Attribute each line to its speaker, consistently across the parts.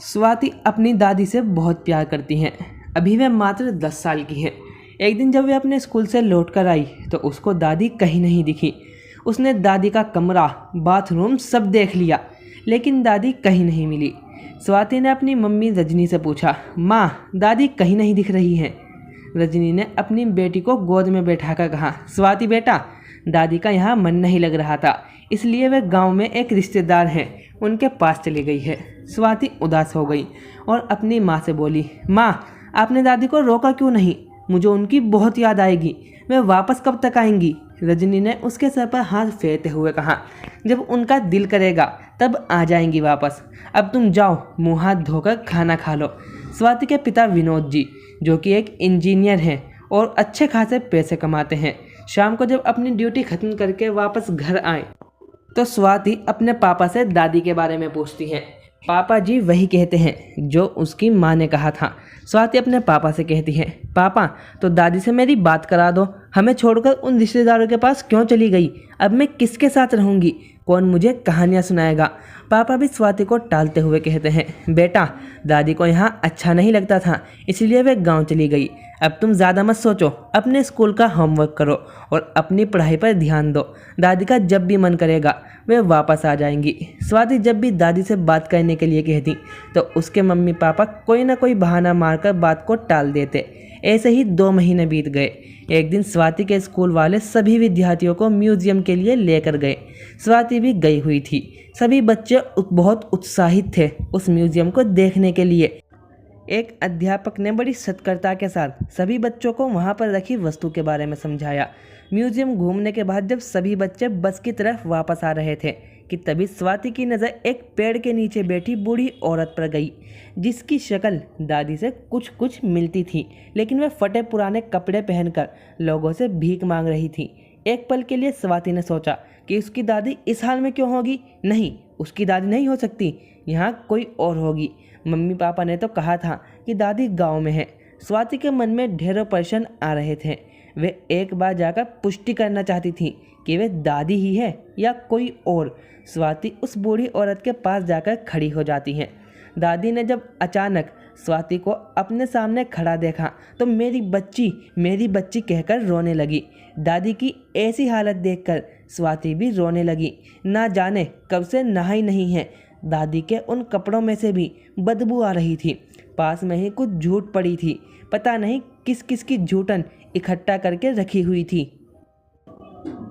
Speaker 1: स्वाति अपनी दादी से बहुत प्यार करती हैं। अभी वह मात्र 10 साल की हैं। एक दिन जब वह अपने स्कूल से लौटकर आई तो उसको दादी कहीं नहीं दिखी। उसने दादी का कमरा, बाथरूम सब देख लिया, लेकिन दादी कहीं नहीं मिली। स्वाति ने अपनी मम्मी रजनी से पूछा, माँ दादी कहीं नहीं दिख रही हैं। रजनी ने अपनी बेटी को गोद में बैठाकर कहा, स्वाति बेटा, दादी का यहाँ मन नहीं लग रहा था, इसलिए वह गांव में एक रिश्तेदार हैं उनके पास चली गई है। स्वाति उदास हो गई और अपनी माँ से बोली, माँ आपने दादी को रोका क्यों नहीं? मुझे उनकी बहुत याद आएगी। वे वापस कब तक आएंगी? रजनी ने उसके सर पर हाथ फेरते हुए कहा, जब उनका दिल करेगा तब आ जाएंगी वापस। अब तुम जाओ, मुँह हाथ धोकर खाना खा लो। स्वाति के पिता विनोद जी, जो कि एक इंजीनियर हैं और अच्छे खासे पैसे कमाते हैं, शाम को जब अपनी ड्यूटी खत्म करके वापस घर आए तो स्वाति अपने पापा से दादी के बारे में पूछती है। पापा जी वही कहते हैं जो उसकी माँ ने कहा था। स्वाति अपने पापा से कहती है, पापा तो दादी से मेरी बात करा दो, हमें छोड़कर उन रिश्तेदारों के पास क्यों चली गई? अब मैं किसके साथ रहूँगी? कौन मुझे कहानियाँ सुनाएगा? पापा भी स्वाति को टालते हुए कहते हैं, बेटा दादी को यहाँ अच्छा नहीं लगता था, इसलिए वे गांव चली गई। अब तुम ज़्यादा मत सोचो, अपने स्कूल का होमवर्क करो और अपनी पढ़ाई पर ध्यान दो। दादी का जब भी मन करेगा वे वापस आ जाएंगी। स्वाति जब भी दादी से बात करने के लिए कहती तो उसके मम्मी पापा कोई ना कोई बहाना मारकर बात को टाल देते। ऐसे ही 2 महीने बीत गए। एक दिन स्वाति के स्कूल वाले सभी विद्यार्थियों को म्यूजियम के लिए लेकर गए। स्वाति भी गई हुई थी। सभी बच्चे बहुत उत्साहित थे उस म्यूजियम को देखने के लिए। एक अध्यापक ने बड़ी सतर्कता के साथ सभी बच्चों को वहां पर रखी वस्तु के बारे में समझाया। म्यूजियम घूमने के बाद जब सभी बच्चे बस की तरफ वापस आ रहे थे कि तभी स्वाति की नज़र एक पेड़ के नीचे बैठी बूढ़ी औरत पर गई, जिसकी शक्ल दादी से कुछ कुछ मिलती थी, लेकिन वह फटे पुराने कपड़े पहनकर लोगों से भीख मांग रही थी। एक पल के लिए स्वाति ने सोचा कि उसकी दादी इस हाल में क्यों होगी? नहीं, उसकी दादी नहीं हो सकती, यहाँ कोई और होगी। मम्मी पापा ने तो कहा था कि दादी गांव में है। स्वाति के मन में ढेरों प्रश्न आ रहे थे। वे एक बार जाकर पुष्टि करना चाहती थी कि वे दादी ही है या कोई और। स्वाति उस बूढ़ी औरत के पास जाकर खड़ी हो जाती है। दादी ने जब अचानक स्वाति को अपने सामने खड़ा देखा तो मेरी बच्ची कहकर रोने लगी। दादी की ऐसी हालत देखकर स्वाति भी रोने लगी। ना जाने कब से नहाई नहीं है। दादी के उन कपड़ों में से भी बदबू आ रही थी। पास में ही कुछ झूठ पड़ी थी, पता नहीं किस किस की झूठन इकट्ठा करके रखी हुई थी।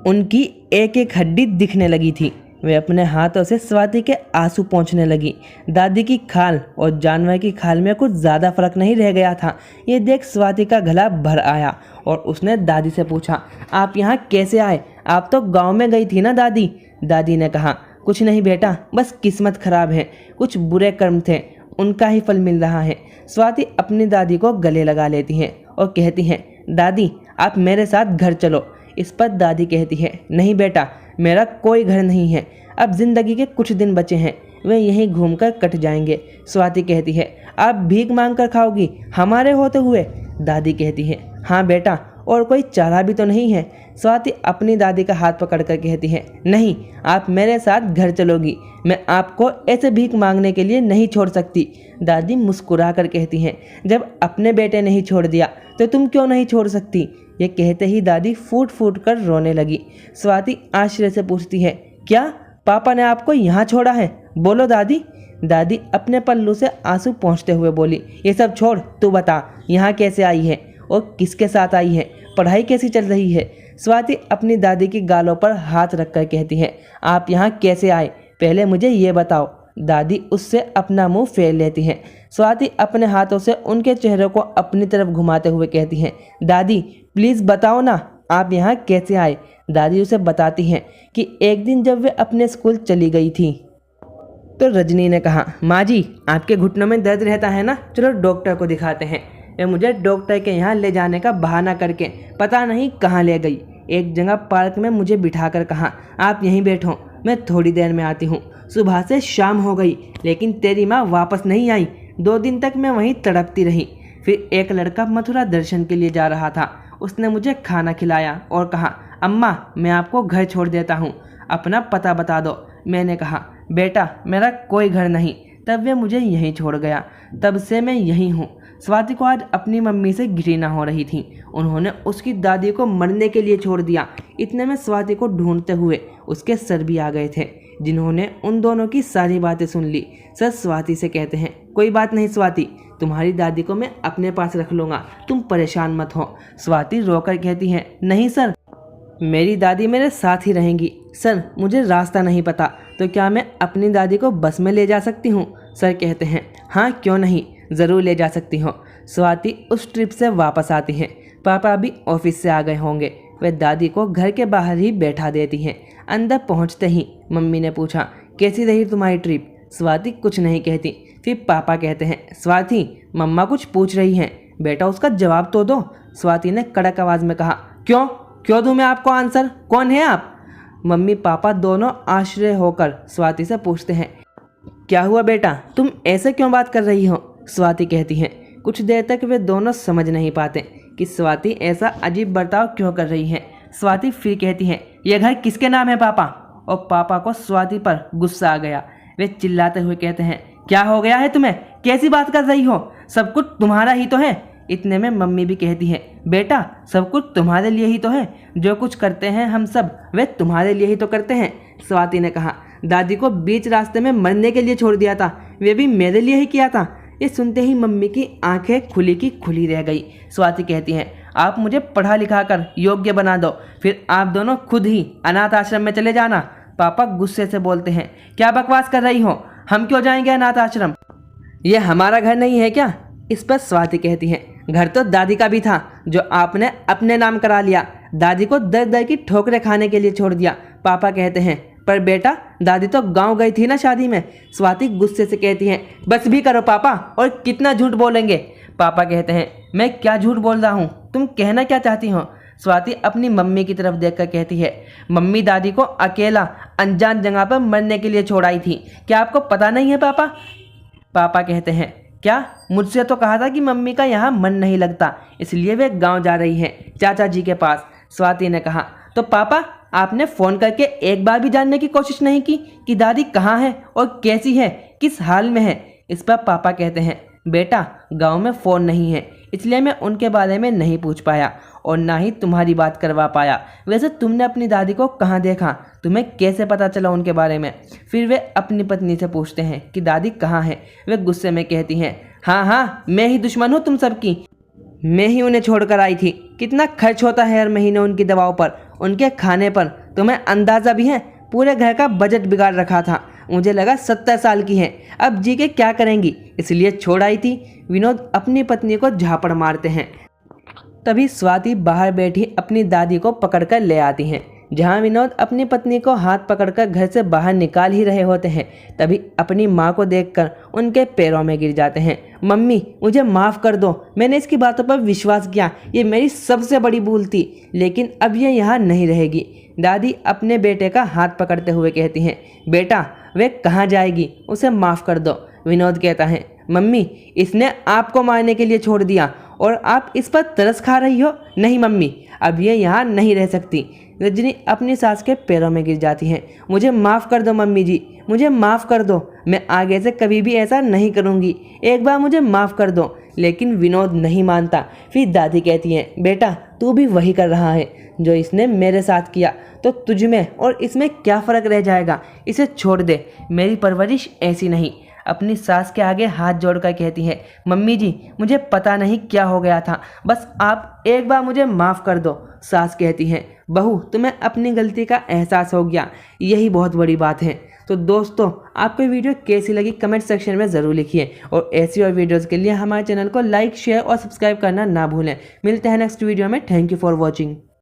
Speaker 1: उनकी एक एक हड्डी दिखने लगी थी। वे अपने हाथों से स्वाति के आंसू पोंछने लगी। दादी की खाल और जानवर की खाल में कुछ ज़्यादा फर्क नहीं रह गया था। ये देख स्वाति का गला भर आया और उसने दादी से पूछा, आप यहाँ कैसे आए? आप तो गांव में गई थी ना दादी? दादी ने कहा, कुछ नहीं बेटा, बस किस्मत खराब है, कुछ बुरे कर्म थे, उनका ही फल मिल रहा है। स्वाति अपनी दादी को गले लगा लेती हैं और कहती हैं, दादी आप मेरे साथ घर चलो। इस पर दादी कहती है, नहीं बेटा, मेरा कोई घर नहीं है, अब जिंदगी के कुछ दिन बचे हैं, वे यहीं घूमकर कट जाएंगे। स्वाति कहती है, आप भीख मांग कर खाओगी हमारे होते हुए? दादी कहती है, हाँ बेटा, और कोई चारा भी तो नहीं है। स्वाति अपनी दादी का हाथ पकड़कर कहती है, नहीं, आप मेरे साथ घर चलोगी, मैं आपको ऐसे भीख मांगने के लिए नहीं छोड़ सकती। दादी मुस्कुरा कर कहती हैं, जब अपने बेटे ने ही छोड़ दिया तो तुम क्यों नहीं छोड़ सकती? ये कहते ही दादी फूट फूट कर रोने लगी। स्वाति आश्चर्य से पूछती है, क्या पापा ने आपको यहाँ छोड़ा है? बोलो दादी। दादी अपने पल्लू से आंसू पोंछते हुए बोली, ये सब छोड़, तू बता यहाँ कैसे आई है और किसके साथ आई है? पढ़ाई कैसी चल रही है? स्वाति अपनी दादी की गालों पर हाथ रखकर कहती है, आप यहाँ कैसे आए, पहले मुझे ये बताओ। दादी उससे अपना मुंह फेर लेती हैं। स्वाति अपने हाथों से उनके चेहरे को अपनी तरफ घुमाते हुए कहती हैं, दादी प्लीज़ बताओ ना, आप यहाँ कैसे आए? दादी उसे बताती हैं कि एक दिन जब वे अपने स्कूल चली गई थी तो रजनी ने कहा, माँ जी आपके घुटनों में दर्द रहता है ना, चलो डॉक्टर को दिखाते हैं। वे मुझे डॉक्टर के यहाँ ले जाने का बहाना करके पता नहीं कहाँ ले गई। एक जगह पार्क में मुझे बिठाकर कहा, आप यहीं बैठो, मैं थोड़ी देर में आती हूँ। सुबह से शाम हो गई लेकिन तेरी माँ वापस नहीं आई। 2 दिन तक मैं वहीं तड़पती रही। फिर एक लड़का मथुरा दर्शन के लिए जा रहा था, उसने मुझे खाना खिलाया और कहा, अम्मा मैं आपको घर छोड़ देता हूँ, अपना पता बता दो। मैंने कहा, बेटा मेरा कोई घर नहीं, तब वह मुझे यहीं छोड़ गया। तब से मैं यहीं हूँ। स्वाति को आज अपनी मम्मी से घृणा हो रही थी। उन्होंने उसकी दादी को मरने के लिए छोड़ दिया। इतने में स्वाति को ढूंढते हुए उसके सर भी आ गए थे, जिन्होंने उन दोनों की सारी बातें सुन ली। सर स्वाति से कहते हैं, कोई बात नहीं स्वाति, तुम्हारी दादी को मैं अपने पास रख लूँगा, तुम परेशान मत हो। स्वाति रोकर कहती है, नहीं सर, मेरी दादी मेरे साथ ही रहेंगी। सर मुझे रास्ता नहीं पता, तो क्या मैं अपनी दादी को बस में ले जा सकती हूँ? सर कहते हैं, हाँ क्यों नहीं, ज़रूर ले जा सकती हो। स्वाति उस ट्रिप से वापस आती हैं। पापा भी ऑफिस से आ गए होंगे। वे दादी को घर के बाहर ही बैठा देती हैं। अंदर पहुँचते ही मम्मी ने पूछा, कैसी रही तुम्हारी ट्रिप? स्वाति कुछ नहीं कहती। फिर पापा कहते हैं, स्वाति मम्मा कुछ पूछ रही हैं, बेटा उसका जवाब तो दो। स्वाति ने कड़क आवाज़ में कहा, क्यों दूं मैं आपको आंसर? कौन है आप? मम्मी पापा दोनों आश्चर्य होकर स्वाति से पूछते हैं, क्या हुआ बेटा, तुम ऐसे क्यों बात कर रही हो? स्वाति कहती हैं। कुछ देर तक वे दोनों समझ नहीं पाते कि स्वाति ऐसा अजीब बर्ताव क्यों कर रही है। स्वाति फिर कहती है, यह घर किसके नाम है पापा? और पापा को स्वाति पर गुस्सा आ गया। वे चिल्लाते हुए कहते हैं, क्या हो गया है तुम्हें? कैसी बात कर रही हो? सब कुछ तुम्हारा ही तो है। इतने में मम्मी भी कहती है, बेटा सब कुछ तुम्हारे लिए ही तो है, जो कुछ करते हैं हम सब वे तुम्हारे लिए ही तो करते हैं। स्वाति ने कहा, दादी को बीच रास्ते में मरने के लिए छोड़ दिया था, वे भी मेरे लिए ही किया था। ये सुनते ही मम्मी की आंखें खुली की खुली रह गई। स्वाति कहती है, आप मुझे पढ़ा लिखा कर योग्य बना दो, फिर आप दोनों खुद ही अनाथ आश्रम में चले जाना। पापा गुस्से से बोलते हैं, क्या बकवास कर रही हो, हम क्यों जाएंगे अनाथ आश्रम? ये हमारा घर नहीं है क्या? इस पर स्वाति कहती है, घर तो दादी का भी था, जो आपने अपने नाम करा लिया। दादी को दर दर की ठोकरें खाने के लिए छोड़ दिया। पापा कहते हैं, पर बेटा दादी तो गांव गई थी ना शादी में। स्वाति गुस्से से कहती है, बस भी करो पापा, और कितना झूठ बोलेंगे? पापा कहते हैं, मैं क्या झूठ बोल रहा हूँ, तुम कहना क्या चाहती हो? स्वाति अपनी मम्मी की तरफ देखकर कहती है, मम्मी दादी को अकेला अनजान जगह पर मरने के लिए छोड़ आई थी, क्या आपको पता नहीं है पापा? पापा कहते हैं, क्या? मुझसे तो कहा था कि मम्मी का यहाँ मन नहीं लगता, इसलिए वे गांव जा रही हैं चाचा जी के पास। स्वाति ने कहा, तो पापा आपने फ़ोन करके एक बार भी जानने की कोशिश नहीं की कि दादी कहाँ है और कैसी है, किस हाल में है? इस पर पापा कहते हैं, बेटा गांव में फ़ोन नहीं है, इसलिए मैं उनके बारे में नहीं पूछ पाया और ना ही तुम्हारी बात करवा पाया। वैसे तुमने अपनी दादी को कहाँ देखा, तुम्हें कैसे पता चला उनके बारे में? फिर वे अपनी पत्नी से पूछते हैं कि दादी कहाँ है। वे गुस्से में कहती हैं, हाँ मैं ही दुश्मन हूँ तुम सबकी, मैं ही उन्हें छोड़कर आई थी। कितना खर्च होता है हर महीने उनकी दवाओं पर, उनके खाने पर, तुम्हें अंदाज़ा भी है? पूरे घर का बजट बिगाड़ रखा था। मुझे लगा 70 साल की हैं, अब जी के क्या करेंगी, इसलिए छोड़ आई थी। विनोद अपनी पत्नी को झापड़ मारते हैं। तभी स्वाति बाहर बैठी अपनी दादी को पकड़कर ले आती हैं। जहां विनोद अपनी पत्नी को हाथ पकड़कर घर से बाहर निकाल ही रहे होते हैं, तभी अपनी माँ को देखकर उनके पैरों में गिर जाते हैं। मम्मी मुझे माफ़ कर दो, मैंने इसकी बातों पर विश्वास किया, ये मेरी सबसे बड़ी भूल थी, लेकिन अब ये यहाँ नहीं रहेगी। दादी अपने बेटे का हाथ पकड़ते हुए कहती हैं, बेटा वे कहाँ जाएगी, उसे माफ़ कर दो। विनोद कहता है, मम्मी इसने आपको मारने के लिए छोड़ दिया और आप इस पर तरस खा रही हो। नहीं मम्मी, अब ये यहाँ नहीं रह सकती। रजनी अपनी सास के पैरों में गिर जाती है। मुझे माफ़ कर दो मम्मी जी, मुझे माफ़ कर दो, मैं आगे से कभी भी ऐसा नहीं करूँगी, एक बार मुझे माफ़ कर दो। लेकिन विनोद नहीं मानता। फिर दादी कहती है, बेटा तू भी वही कर रहा है जो इसने मेरे साथ किया, तो तुझ में और इसमें क्या फ़र्क रह जाएगा, इसे छोड़ दे, मेरी परवरिश ऐसी नहीं। अपनी सास के आगे हाथ जोड़कर कहती है, मम्मी जी मुझे पता नहीं क्या हो गया था, बस आप एक बार मुझे माफ़ कर दो। सास कहती है, बहू तुम्हें अपनी गलती का एहसास हो गया, यही बहुत बड़ी बात है। तो दोस्तों आपको वीडियो कैसी लगी कमेंट सेक्शन में ज़रूर लिखिए, और ऐसी और वीडियोज़ के लिए हमारे चैनल को लाइक शेयर और सब्सक्राइब करना ना भूलें। मिलते हैं नेक्स्ट वीडियो में। Thank you for watching.